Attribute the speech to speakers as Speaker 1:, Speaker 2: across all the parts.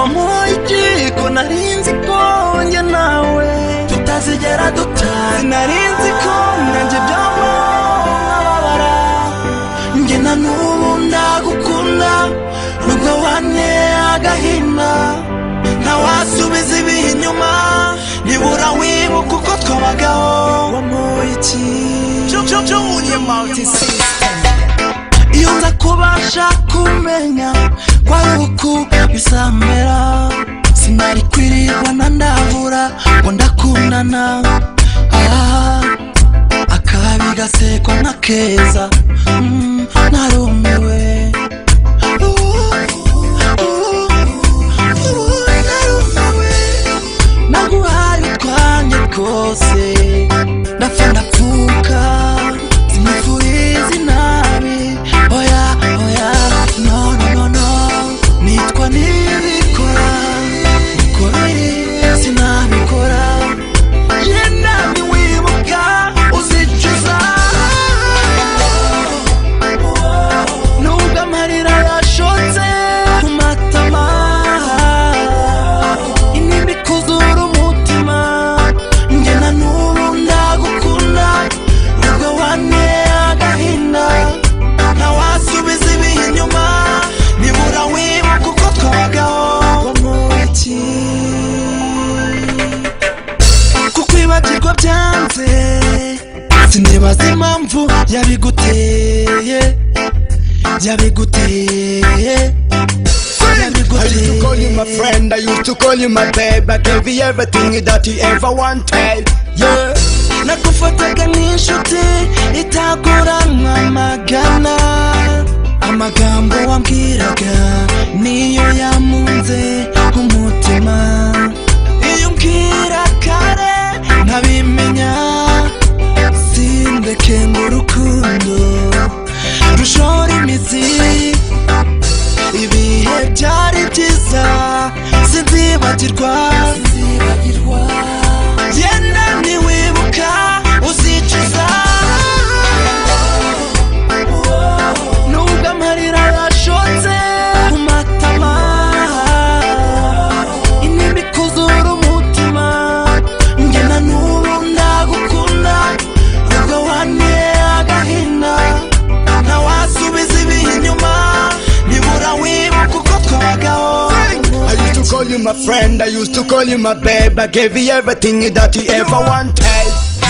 Speaker 1: wamuye ko narinzi ko njye nawe tutazigera dutana, sinarinzi ko nanjye byamabara, njye na n'ubu ndagukunda nubwo wanteye agahinda, ntawasubiza ibihe inyuma nibura wibuka uko twabagaho. Wamuye Junior Multi System. Iyo nza kubasha kumenya kwari uku bisamera, sinari kwirirwa ndabura ngo ndakundana, akabi gasekwa nka keza, narumiwe naguhaye utwanjye twose ndapfa ndapfuka sinifuriza inabi, oya no nitwa nibikora uko biri sinabikora, yenda niwibuka uzicuza nubwo amarira yashotse ku matama, intimba ikuzura umutima, njye na n'ubu ndagukunda nubwo wanteye agahinda, ntawasubiza ibihe inyuma nibura wibuka uko twabagaho. Wamuye kukwibagirwa byanze, sinibaza impamvu yabiguteye.
Speaker 2: I used to call you my friend, I used to call you my babe, I gave you everything that you ever wanted, yeah.
Speaker 1: Nakufataga nk'inshuti itaguranwa amagana, amagambo wambwiraga niyo yamunze umutima, iyo umbwira kare ntabimenya, sindeke ngo urukundo rushora imizi, ibihe byari byiza sinzibagirwa, yenda niwibuka uzicuza nubwo amarira yashotse ku matama, intimba ikuzura umutima, njye na n'ubu ndagukunda nubwo wanteye agahinda, ntawasubiza ibihe inyuma nibura wibuka uko twabagaho.
Speaker 2: I used to call you my friend, I used to call you my babe, I gave you everything that you ever wanted,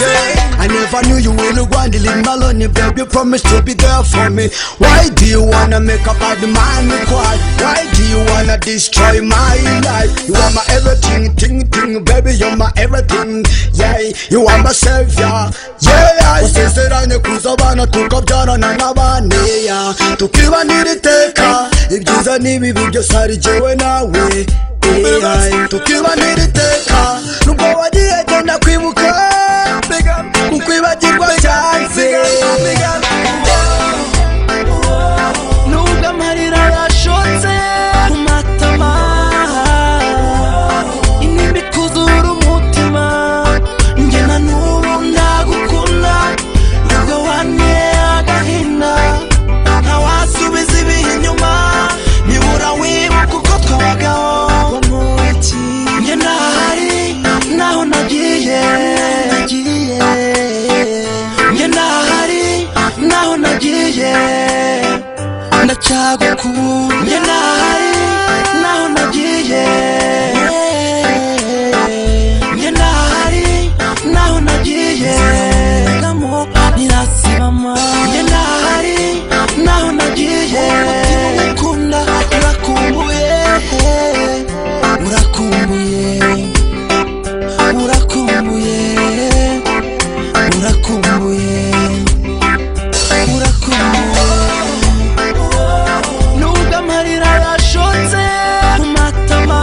Speaker 2: yeah. I never knew you will want to leave me alone, baby, you promised to be there for me. Why do you wanna make a bad man cry? Why do you wanna destroy my life? You are my everything, baby, you're my everything, yeah. You are my savior, yeah. Usezeranye kuzabana tukabyarana n'abandi, yeah. Tukibanira iteka ibyiza n'ibibi byose ari jyewe nawe, yeah. Tukibanira iteka nubwo wagiye genda kwibuka kukwibagirwa byanze,
Speaker 1: nubwo amarira yashotse ku matama, intimba ikuzura umutima, njye na n'ubu ndagukunda nubwo wanteye agahinda, ntawasubiza ibihe inyuma nibura wibuka uko twabagaho. Wamuye njye ndahari naho nagiye, njye ndahari naho nagiye ndacyagukunda, njye ndahari naho nagiye, njye ndahari naho nagiye ngamo nirasibama, njye ndahari naho nagiye, ukunda urakumbuye urakumbuye nubwo amarira yashotse ku matama,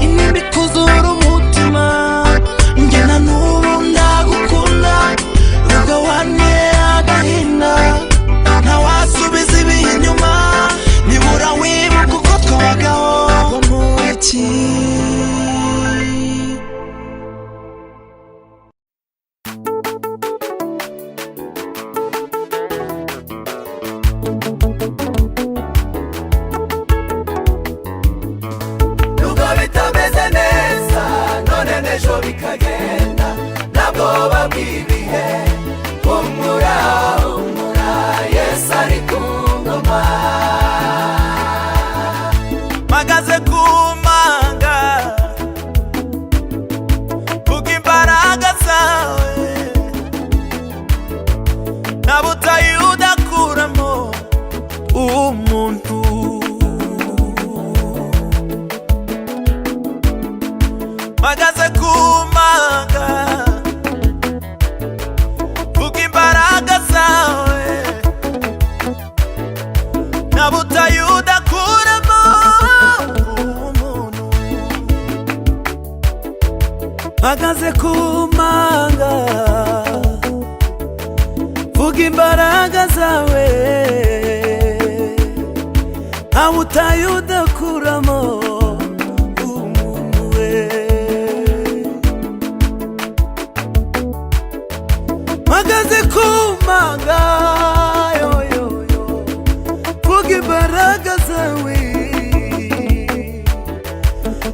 Speaker 1: intimba ikuzura umutima, njye na n'ubu ndagukunda nubwo wanteye agahinda, ntawasubiza ibihe inyuma nibura wibuka uko twabagaho. Wamuye mpagaze ku manga, vuga imbaraga zawe, nta butayu udakuramo umuntu. Mpagaze ku manga, vuga imbaraga zawe, nta butayu udakuramo umuntu we. Mpagaze ku manga, vuga imbaraga zawe,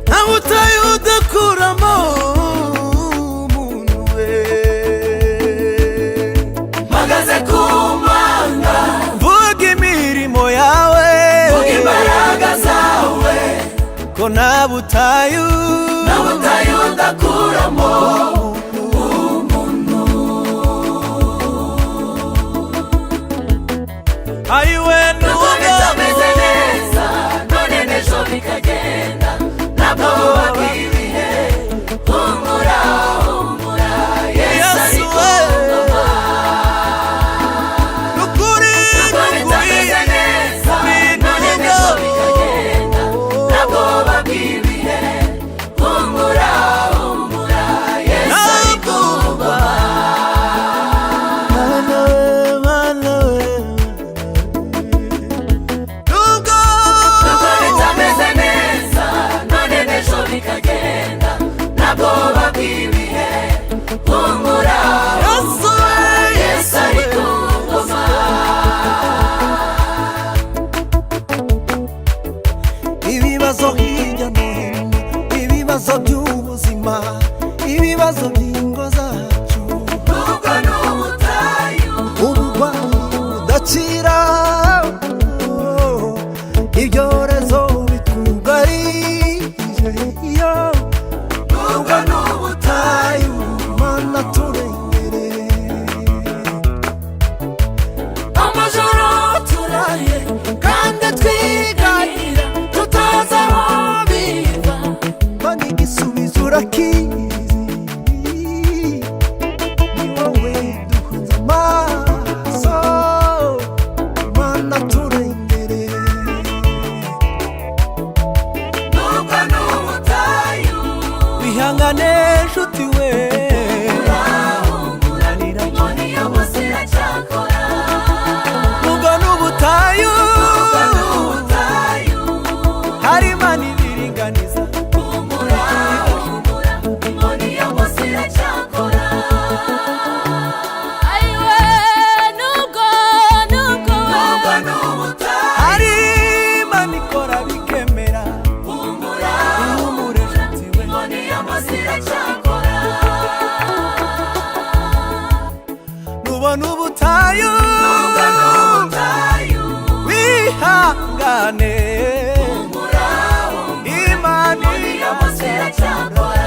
Speaker 1: nta butayu udakuramo umuntu we. Mpagaze ku manga, vuga imirimo yawe, vuga imbaraga zawe, ko nta butayu udakuramo umuntu. Ayiwe nubwo bitameze neza none n'ejo bikagenda, ntabwo wabibihe, humura humura, Yesu ari ku ngoma. Nukuri bitameze neza none n'ejo bikagenda, ntabwo wabibihe, humura humura, Yesu ari ku ngoma. Nubwo bitameze neza none n'ejo bikagenda, ntabwo babibihe, humura Yesu ari ku ngoma. Ibibazo hirya no hino, ibibazo by'ubuzima, ibibazo by'ingo zacu, nubwo n'ubutayu, uburwayi budakira, ibyorezo bitwugarije, nubwo n'ubutayu, Mana turengere. Amajoro turaye kandi twiganyira, tutazi aho biva, kandi igisubizo urakizi, ni wowe duhanze amaso, Mana turengere. Nubwo n'ubutayu, wihangane nshuti we, inkoni y'umunsi iracyakora. Nubwo n'ubutayu, hari Imana ibiringaniza, humura humura, inkoni y'umunsi iracyakora. Ayiwe nubwo n'ubutayu, hari Imana ikora bikemera, humura humura nshuti we, inkoni y'umunsi iracyakora. Nubona ubutayu, wihangane, Imana iracyakora.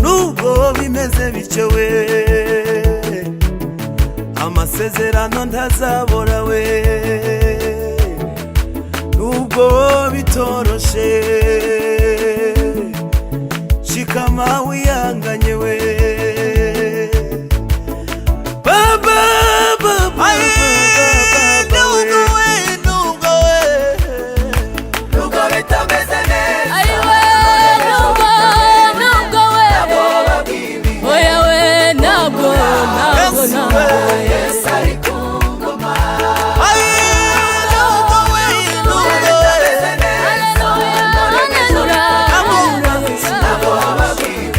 Speaker 1: Nubwo bimeze bityo we, amasezerano ntazabora we, nubwo bitoroshe, shikama wihanganye we. Baba baba, nubwo bitameze neza, oya we, ntabwo Yesu ari ku ngoma. Nubwo bitameze neza, none n'ejo bikagenda, ntabwo babibihe,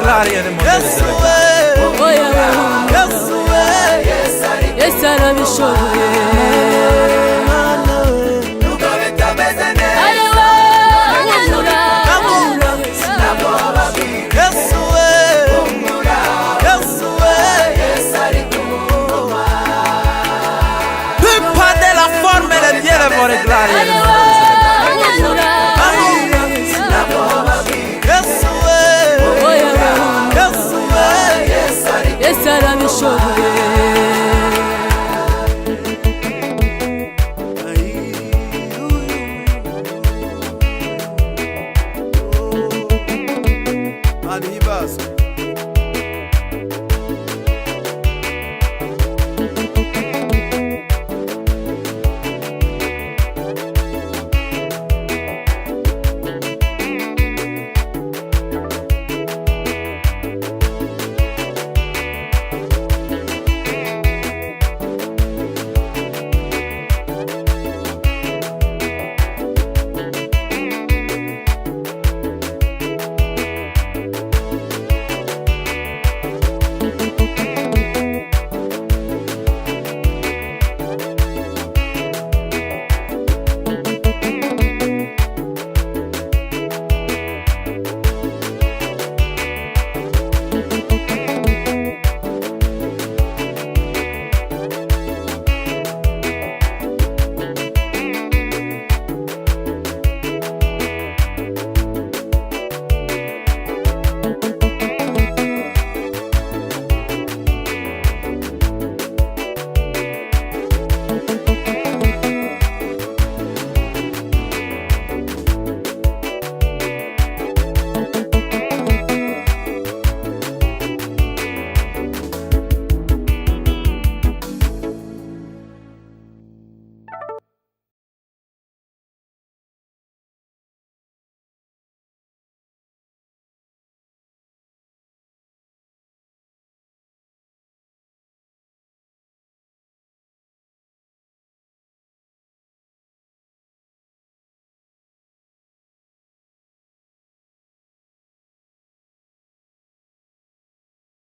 Speaker 1: gloria nel mondo delle
Speaker 3: Yesu arabishoboye Yesu arabishoboye
Speaker 1: Alibas